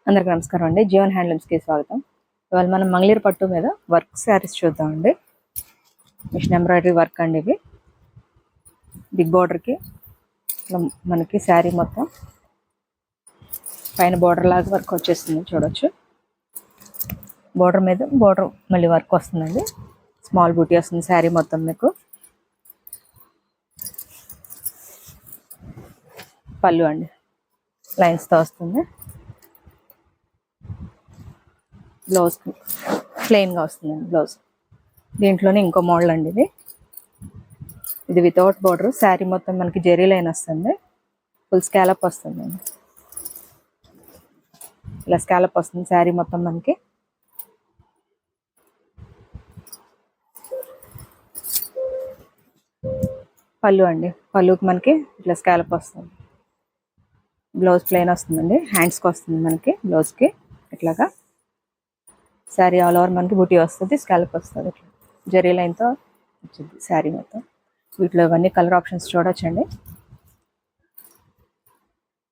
అందరికీ నమస్కారం అండి. జీవన్ హ్యాండ్లూమ్స్కి స్వాగతం. ఇవాళ మనం మంగళగిరి పట్టు మీద వర్క్ శారీస్ చూద్దామండి. మిషన్ ఎంబ్రాయిడరీ వర్క్ అండి. ఇవి బిగ్ బార్డర్కి మనకి శారీ మొత్తం పైన బార్డర్ లాగా వర్క్ వచ్చేస్తుంది, చూడొచ్చు. బార్డర్ మీద బార్డర్ మళ్ళీ వర్క్ వస్తుందండి. స్మాల్ బూటీ వస్తుంది శారీ మొత్తం. మీకు పళ్ళు అండి లైన్స్తో వస్తుంది. బ్లౌజ్ ప్లెయిన్గా వస్తుందండి బ్లౌజ్. దీంట్లోనే ఇంకో మోడల్ అండి. ఇది వితౌట్ బార్డర్ శారీ మొత్తం మనకి జెరీ లైన్ వస్తుంది. ఫుల్ స్కాలప్ వస్తుందండి. ఇలా స్కాలప్ వస్తుంది శారీ మొత్తం మనకి. పళ్ళు అండి, పళ్ళుకి మనకి ఇట్లా స్కాలప్ వస్తుంది. బ్లౌజ్ ప్లెయిన్ వస్తుందండి. హ్యాండ్స్కి వస్తుంది మనకి బ్లౌజ్కి ఇట్లాగా. శారీ ఆల్ ఓవర్ మనకి బూటీ వస్తుంది, స్కాలప్ వస్తుంది. ఇట్లా జరీ లైన్తో వచ్చింది శారీ మొత్తం. వీటిలో ఇవన్నీ కలర్ ఆప్షన్స్ చూడొచ్చండి.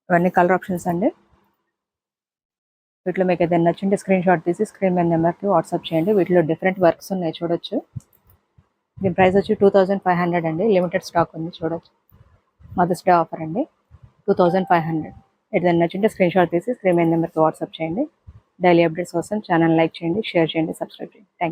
ఇవన్నీ కలర్ ఆప్షన్స్ అండి. వీటిలో మీకు ఏదైనా నచ్చింటే స్క్రీన్ షాట్ తీసి స్క్రీన్ మీద నెంబర్కి వాట్సాప్ చేయండి. వీటిలో డిఫరెంట్ వర్క్స్ ఉన్నాయి, చూడొచ్చు. దీని ప్రైస్ వచ్చి 2500 అండి. లిమిటెడ్ స్టాక్ ఉంది, చూడొచ్చు. మదర్స్ డే ఆఫర్ అండి. 2500. ఏదైనా నచ్చింటే స్క్రీన్ షాట్ తీసి స్క్రీన్ మీద నెంబర్కి వాట్సాప్ చేయండి. డైలీ అప్డేట్స్ కోసం ఛానల్ లైక్ చేయండి, షేర్ చేయండి, సబ్స్క్రైబ్ చేయండి. Thank you.